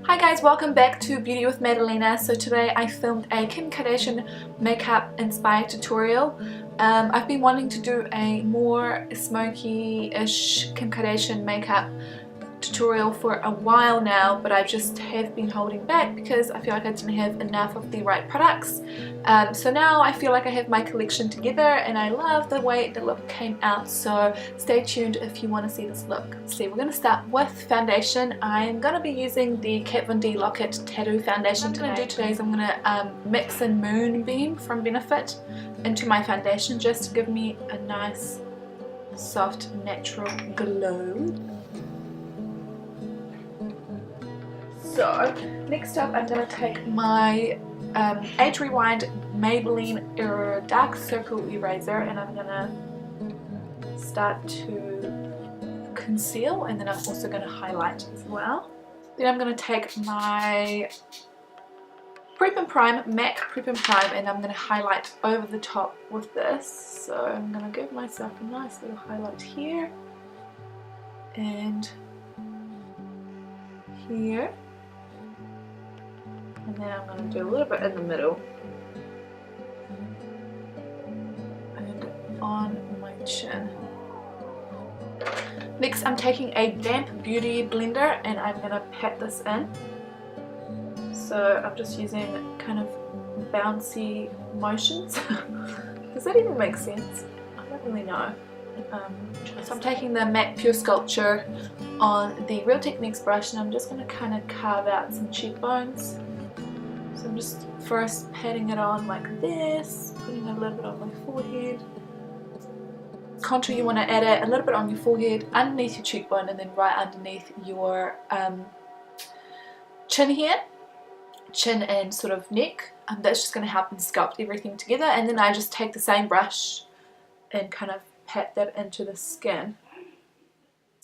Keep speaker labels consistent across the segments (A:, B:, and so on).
A: Hi guys, welcome back to Beauty with Madalina. So today I filmed a Kim Kardashian makeup inspired tutorial. I've been wanting to do a more smoky-ish Kim Kardashian makeup tutorial for a while now, but I just have been holding back because I feel like I didn't have enough of the right products. So now I feel like I have my collection together and I love the way the look came out, so stay tuned if you want to see this look. See, we're going to start with foundation. I'm going to be using the Kat Von D Lock-It Tattoo foundation. What I'm going to do today is I'm going to mix in Moonbeam from Benefit into my foundation just to give me a nice soft natural glow. So next up I'm going to take my Age Rewind Maybelline Dark Circle Eraser and I'm going to start to conceal, and then I'm also going to highlight as well. Then I'm going to take my Prep and Prime, MAC Prep and Prime, and I'm going to highlight over the top with this. So I'm going to give myself a nice little highlight here and here. And then I'm going to do a little bit in the middle and on my chin. Next I'm taking a damp beauty blender and I'm going to pat this in. So I'm just using kind of bouncy motions. Does that even make sense? I don't really know. So I'm taking the MAC Pure Sculpture on the Real Techniques brush and I'm just going to kind of carve out some cheekbones. So I'm just first patting it on like this, putting a little bit on my forehead. Contour, you want to add it a little bit on your forehead, underneath your cheekbone, and then right underneath your chin here. Chin and sort of neck. That's just going to help and sculpt everything together. And then I just take the same brush and kind of pat that into the skin.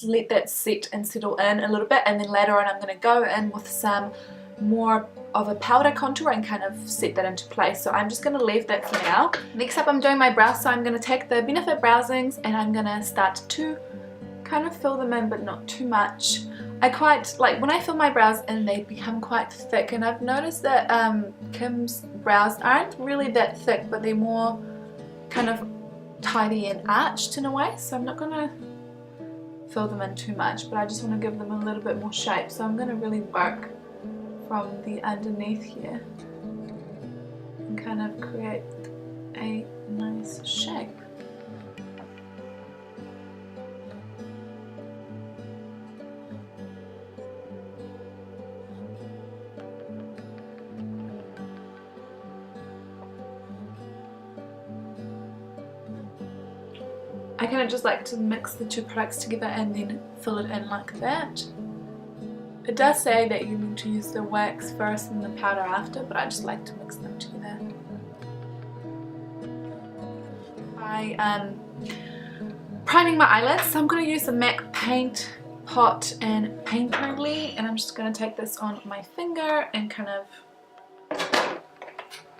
A: Let that set and settle in a little bit, and then later on I'm going to go in with some more of a powder contour and kind of set that into place. So I'm just going to leave that for now. Next up I'm doing my brows, so I'm going to take the Benefit Brow Zings and I'm going to start to kind of fill them in, but not too much. I quite like when I fill my brows in, they become quite thick, and I've noticed that Kim's brows aren't really that thick, but they're more kind of tidy and arched in a way, so I'm not going to fill them in too much, but I just want to give them a little bit more shape. So I'm going to really work from the underneath here and kind of create a nice shape. I kind of just like to mix the two products together and then fill it in like that. It does say that you need to use the wax first and the powder after, but I just like to mix them together. Priming my eyelids, so I'm going to use the MAC Paint Pot and Paint Friendly, and I'm just going to take this on my finger and kind of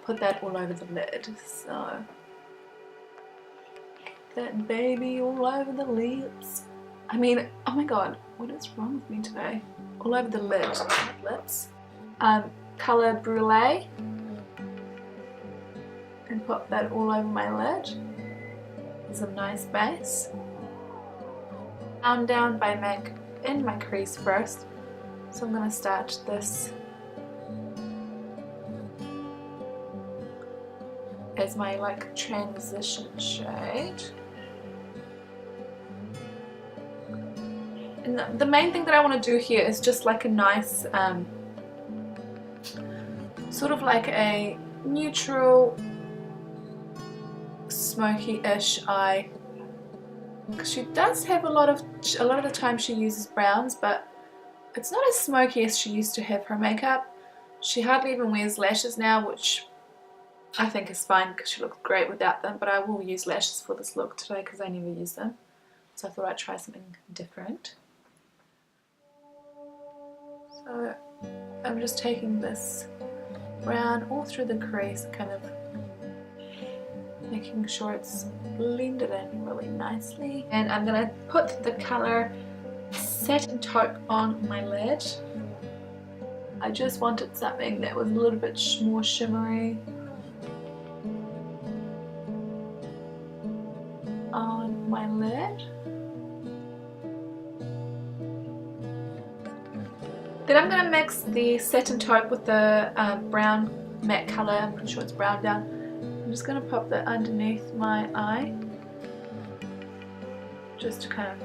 A: put that all over the lid. So that baby all over the lips. I mean, oh my god, what is wrong with me today? All over the lid, lips. Colour Brulee, and pop that all over my lid. Some nice base. Down by MAC in my crease first. So I'm going to start this as my like transition shade. And the main thing that I want to do here is just like a nice sort of like a neutral smoky-ish eye, because she does have a lot of the time she uses browns, but it's not as smoky as she used to have her makeup. She hardly even wears lashes now, which I think is fine because she looks great without them, but I will use lashes for this look today because I never use them, so I thought I'd try something different. So I'm just taking this brown all through the crease, kind of making sure it's blended in really nicely. And I'm going to put the colour Satin Taupe on my lid. I just wanted something that was a little bit more shimmery on my lid. Then I'm going to mix the Satin Taupe with the brown matte colour. I'm pretty sure it's brown down. I'm just going to pop that underneath my eye, just to kind of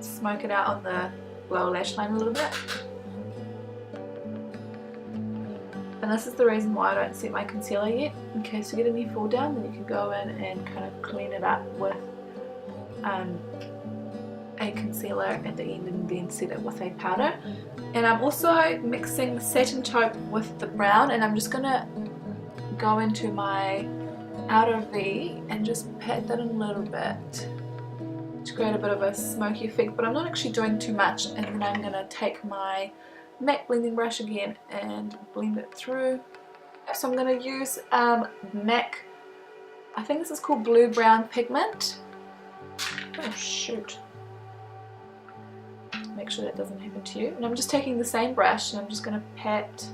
A: smoke it out on the lower lash line a little bit. And this is the reason why I don't set my concealer yet. In case you get any fall down, then you can go in and kind of clean it up with a concealer at the end and then set it with a powder. And I'm also mixing Satin Taupe with the brown, and I'm just going to go into my outer V and just pat that in a little bit to create a bit of a smoky effect, but I'm not actually doing too much. And then I'm going to take my MAC blending brush again and blend it through. So I'm going to use MAC, I think this is called Blue Brown Pigment. Oh shoot. Make sure that doesn't happen to you. And I'm just taking the same brush and I'm just going to pat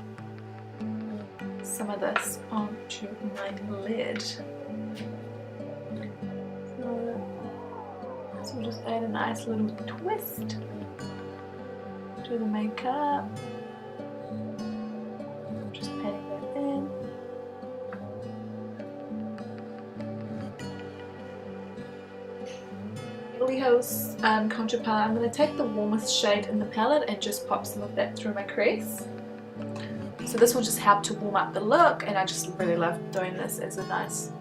A: some of this onto my lid. So we'll just add a nice little twist to the makeup. Just patting that in. KYLIE Contour Palette. I'm going to take the warmest shade in the palette and just pop some of that through my crease. So this will just help to warm up the look, and I just really love doing this as a nice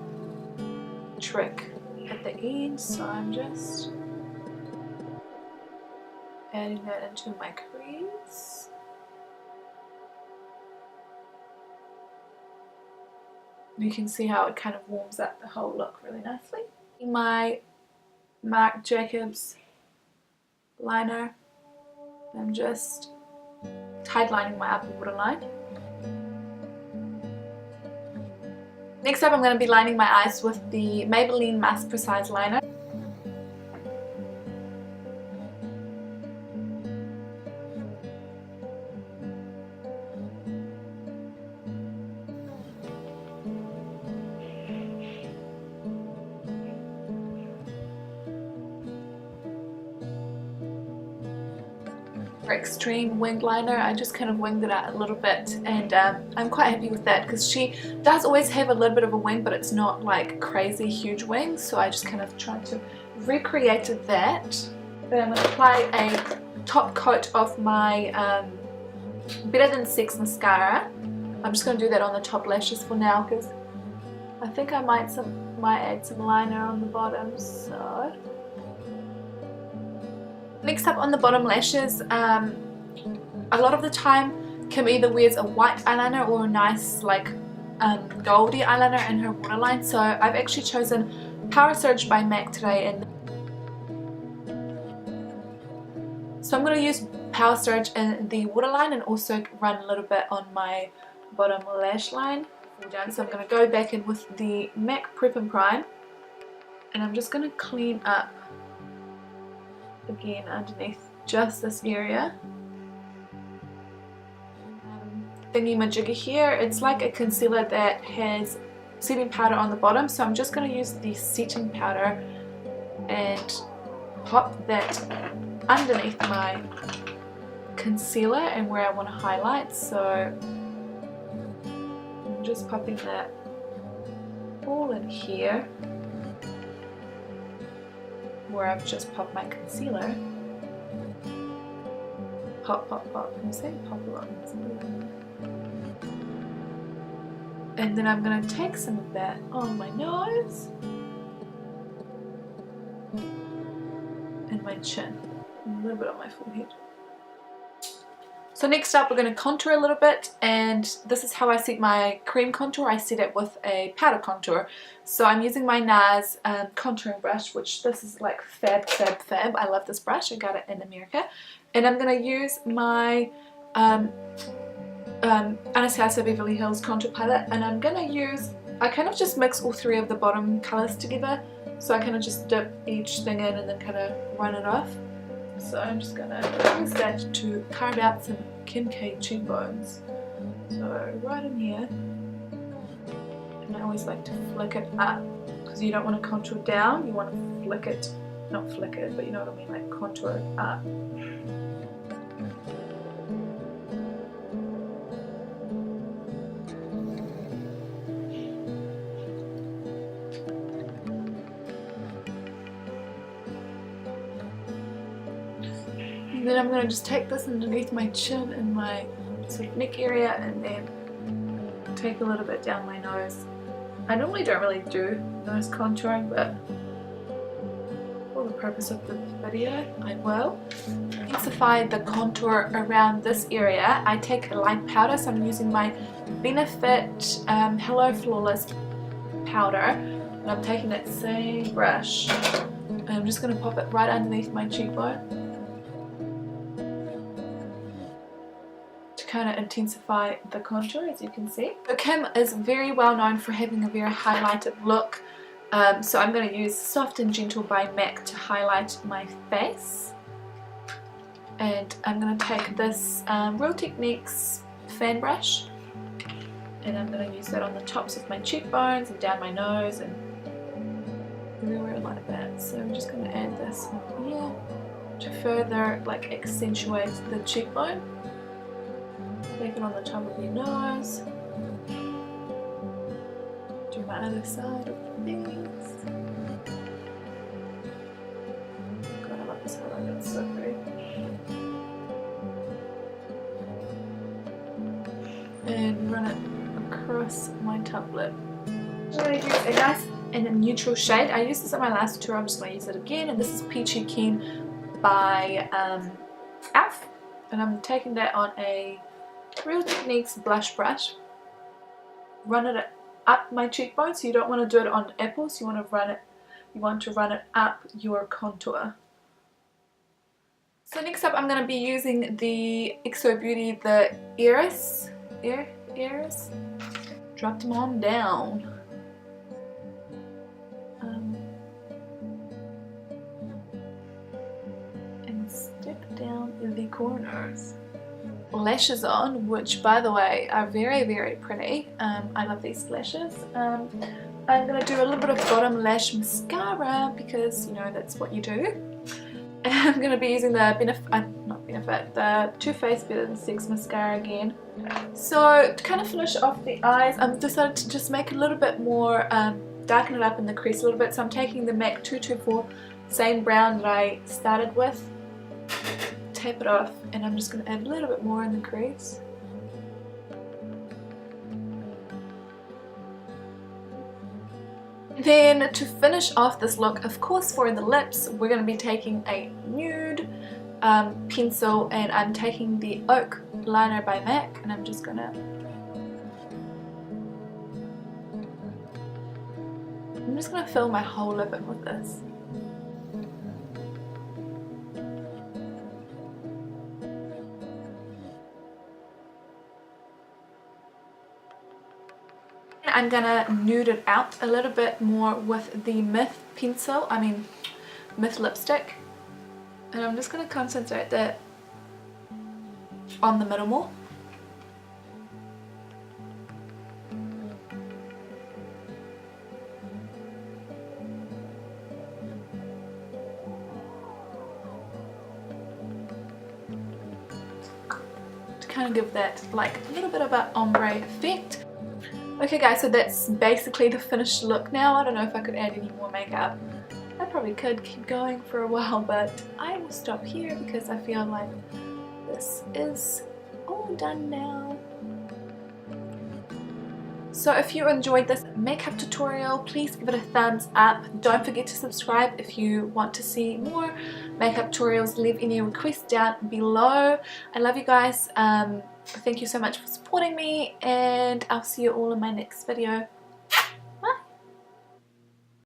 A: trick at the end. So I'm just adding that into my crease. You can see how it kind of warms up the whole look really nicely. My Marc Jacobs liner, I'm just tight lining my upper waterline. Next up, I'm going to be lining my eyes with the Maybelline Mask Precise Liner. Extreme winged liner. I just kind of winged it out a little bit, and I'm quite happy with that because she does always have a little bit of a wing, but it's not like crazy huge wings, so I just kind of tried to recreate that. Then I'm going to apply a top coat of my Better Than Sex mascara. I'm just going to do that on the top lashes for now because I think I might add some liner on the bottom. So next up on the bottom lashes, a lot of the time Kim either wears a white eyeliner or a nice like goldy eyeliner in her waterline. So I've actually chosen Power Surge by MAC today, and so I'm going to use Power Surge in the waterline and also run a little bit on my bottom lash line. So I'm going to go back in with the MAC Prep and Prime, and I'm just going to clean up again underneath just this area. Thingy majiggy here, it's like a concealer that has setting powder on the bottom, so I'm just going to use the setting powder and pop that underneath my concealer and where I want to highlight. So I'm just popping that all in here where I've just popped my concealer. Pop, pop, pop. I'm saying pop a lot. And then I'm going to take some of that on my nose and my chin, and a little bit on my forehead. So next up we're going to contour a little bit, and this is how I set my cream contour. I set it with a powder contour. So I'm using my NARS contouring brush, which this is like fab, fab, fab. I love this brush. I got it in America. And I'm going to use my Anastasia Beverly Hills Contour Palette, and I'm going to use, I kind of just mix all three of the bottom colours together. So I kind of just dip each thing in and then kind of run it off. So I'm just gonna use that to carve out some Kim K cheekbones. So right in here, and I always like to flick it up because you don't want to contour down, you want to flick it, not flick it, but you know what I mean, like contour it up. And then I'm going to just take this underneath my chin and my sort of neck area, and then take a little bit down my nose. I normally don't really do nose contouring, but for the purpose of the video I will. To intensify the contour around this area, I take a light powder, so I'm using my Benefit Hello Flawless powder, and I'm taking that same brush and I'm just going to pop it right underneath my cheekbone to kind of intensify the contour, as you can see. So Kim is very well known for having a very highlighted look, so I'm going to use Soft and Gentle by MAC to highlight my face. And I'm going to take this Real Techniques fan brush, and I'm going to use that on the tops of my cheekbones and down my nose and everywhere like that. So I'm just going to add this up here to further like accentuate the cheekbone. Take it on the top of your nose. Do my other side of things. God, I love this highlighter, it's so pretty. And run it across my top lip. I'm going to use a nice and a neutral shade. I used this on my last tour, I'm just going to use it again, and this is Peachy Keen by ALF, and I'm taking that on a Real Techniques blush brush. Run it up my cheekbone, so you don't want to do it on apples, you want to run it up your contour. So next up I'm going to be using the XO Beauty, the Iris. Drop them on down. And step down in the corners. Lashes on, which by the way are very, very pretty. I love these lashes. I'm going to do a little bit of bottom lash mascara because, you know, that's what you do. And I'm going to be using the the Too Faced Better Than Sex mascara again. So to kind of finish off the eyes, I've decided to just make a little bit more, darken it up in the crease a little bit. So I'm taking the MAC 224, same brown that I started with, tape it off, and I'm just going to add a little bit more in the crease. Then to finish off this look, of course for the lips, we're going to be taking a nude pencil, and I'm taking the Oak liner by MAC, and I'm just going to fill my whole lip in with this. I'm gonna nude it out a little bit more with the Myth lipstick, and I'm just gonna concentrate that on the middle more. To kind of give that like a little bit of an ombre effect. Okay guys, so that's basically the finished look now. I don't know if I could add any more makeup. I probably could keep going for a while, but I will stop here because I feel like this is all done now. So if you enjoyed this makeup tutorial, please give it a thumbs up. Don't forget to subscribe if you want to see more makeup tutorials. Leave any requests down below. I love you guys. Thank you so much for supporting me, and I'll see you all in my next video.